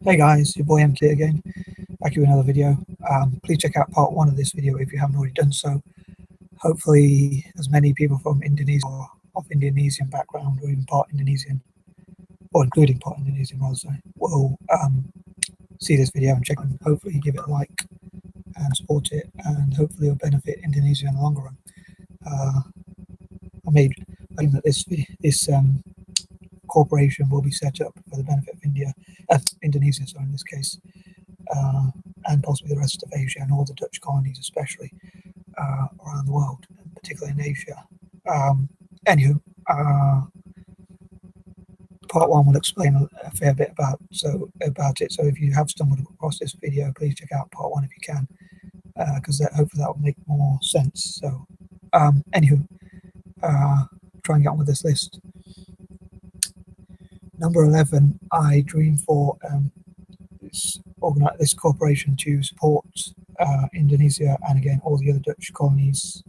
Hey guys, your boy M.K. again, back with another video. Please check out part 1 of this video if you haven't already done so. Hopefully as many people from Indonesia or of Indonesian background or even part Indonesian, or including part Indonesian rather, will see this video and check and hopefully give it a like and support it, and hopefully it'll benefit Indonesia in the longer run. I made claim that this corporation will be set up for the benefit of Indonesia, so in this case, and possibly the rest of Asia and all the Dutch colonies, especially around the world, particularly in Asia. Anywho, part 1 will explain a fair bit about it. So if you have stumbled across this video, please check out part 1 if you can, because hopefully that will make more sense. So, anywho, try and get on with this list. Number 11, I dream for this corporation to support Indonesia and again all the other Dutch colonies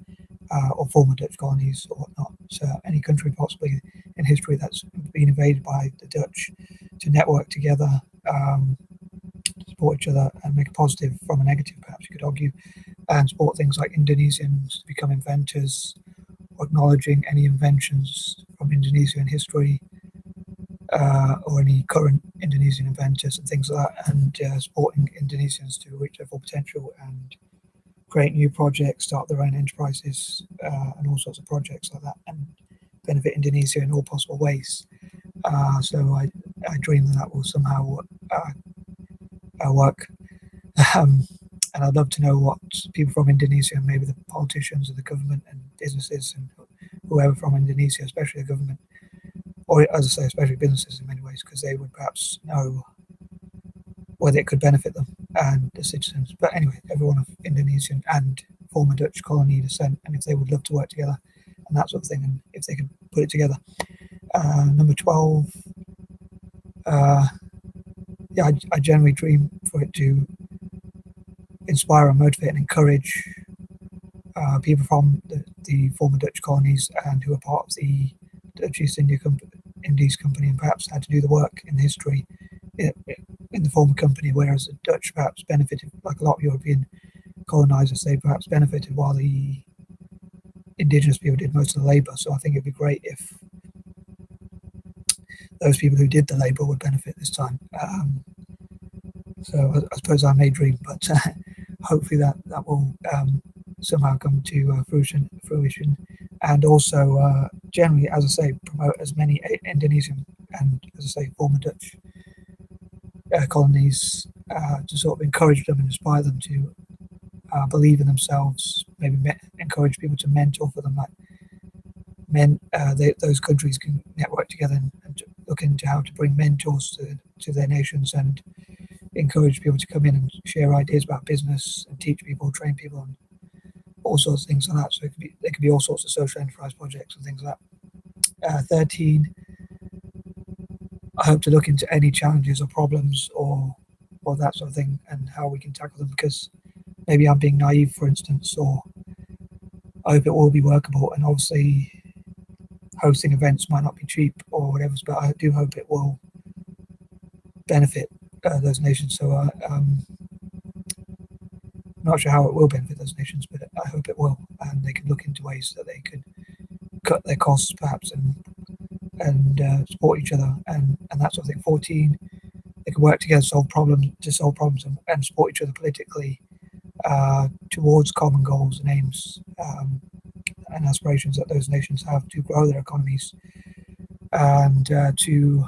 or former Dutch colonies or whatnot. So any country possibly in history that's been invaded by the Dutch, to network together, support each other and make a positive from a negative, perhaps you could argue, and support things like Indonesians to become inventors, or acknowledging any inventions from Indonesia in history, or any current Indonesian inventors and things like that, and supporting Indonesians to reach their full potential and create new projects, start their own enterprises, and all sorts of projects like that, and benefit Indonesia in all possible ways. So I dream that will somehow work. And I'd love to know what people from Indonesia, maybe the politicians or the government and businesses and whoever from Indonesia, especially the government, or as I say, especially businesses in many ways, because they would perhaps know whether it could benefit them and the citizens. But anyway, everyone of Indonesian and former Dutch colony descent, and if they would love to work together and that sort of thing, and if they could put it together. Number 12, I generally dream for it to inspire and motivate and encourage people from the former Dutch colonies and who are part of the Dutch East Indies Company, and perhaps had to do the work in history in the former company, whereas the Dutch perhaps benefited, like a lot of European colonizers, they perhaps benefited while the indigenous people did most of the labor. So I think it'd be great if those people who did the labor would benefit this time. So I suppose I may dream, but hopefully that will somehow come to fruition. And also, generally, as I say, promote as many Indonesian and, as I say, former Dutch colonies, to sort of encourage them and inspire them to believe in themselves, maybe encourage people to mentor for them. Like those countries can network together and look into how to bring mentors to their nations and encourage people to come in and share ideas about business and teach people, train people, and all sorts of things like that. So there could be all sorts of social enterprise projects and things like that. 13, I hope to look into any challenges or problems or that sort of thing and how we can tackle them, because maybe I'm being naive, for instance, or I hope it will be workable. And obviously hosting events might not be cheap or whatever, but I do hope it will benefit those nations. So I'm not sure how it will benefit those nations, but I hope it will, and they can look into ways that they could cut their costs perhaps and support each other and that sort of thing. 14, they can work together to solve problems and support each other politically towards common goals and aims and aspirations that those nations have to grow their economies and to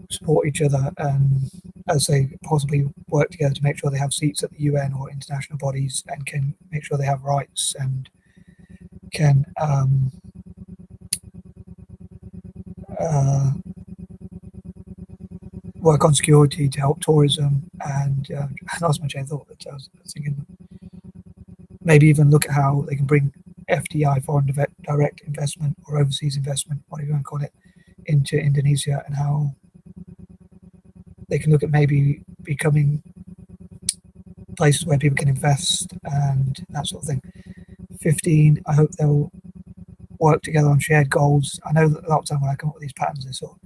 support each other and, as I say, possibly work together to make sure they have seats at the UN or international bodies and can make sure they have rights and can work on security to help tourism. And I lost my train of thought, but I was thinking maybe even look at how they can bring FDI, foreign direct investment or overseas investment, whatever you want to call it, into Indonesia, and how they can look at maybe becoming places where people can invest and that sort of thing. 15, I hope they'll work together on shared goals. I know that a lot of time when I come up with these patterns, they're sort of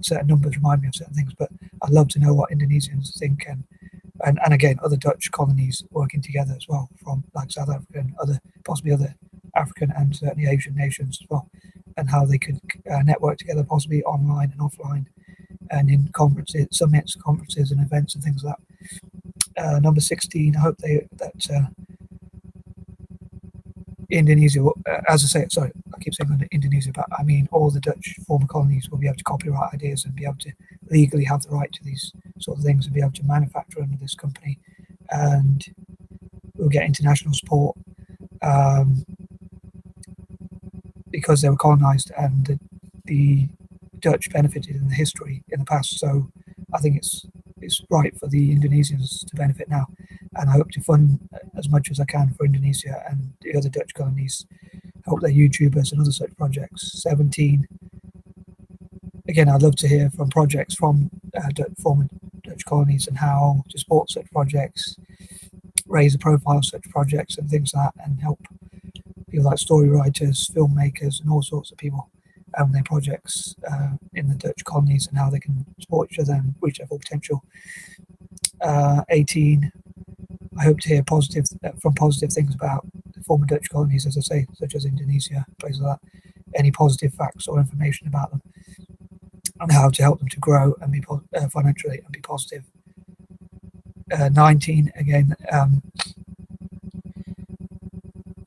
certain numbers remind me of certain things, but I'd love to know what Indonesians think, and again, other Dutch colonies working together as well, from like South Africa and possibly other African and certainly Asian nations as well, and how they could network together, possibly online and offline, and in conferences, summits, conferences, and events and things like that. Number 16, I hope that Indonesia, as I say, sorry, I keep saying Indonesia, but I mean all the Dutch former colonies will be able to copyright ideas and be able to legally have the right to these sort of things and be able to manufacture under this company, and we'll get international support because they were colonized and the Dutch benefited in the history in the past. So I think it's right for the Indonesians to benefit now, and I hope to fund as much as I can for Indonesia and the other Dutch colonies, help their YouTubers and other such projects. 17, again, I'd love to hear from projects from former Dutch colonies and how to support such projects, raise the profile of such projects and things like that, and help people like story writers, filmmakers, and all sorts of people and their projects in the Dutch colonies and how they can support each other and reach their full potential. 18, I hope to hear positive things about the former Dutch colonies, as I say, such as Indonesia, places like that, any positive facts or information about them, and how to help them to grow and be financially and be positive. 19, again,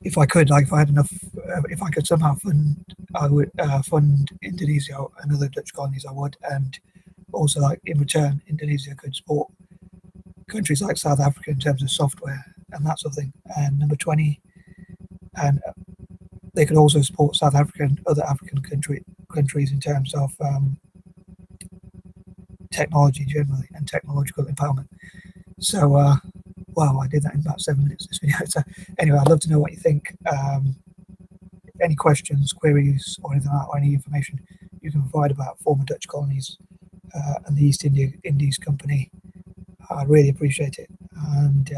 if I could, like if I had enough, if I could somehow fund, I would fund Indonesia and other Dutch colonies, I would, and also like in return, Indonesia could support countries like South Africa in terms of software and that sort of thing. And number 20, and they could also support South Africa and other African countries in terms of technology generally and technological empowerment. So, wow, I did that in about 7 minutes, this video. So anyway, I'd love to know what you think. Any questions, queries, or anything like that, or any information you can provide about former Dutch colonies and the East Indies Company, I'd really appreciate it. And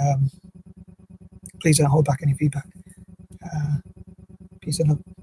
please don't hold back any feedback. Peace and love.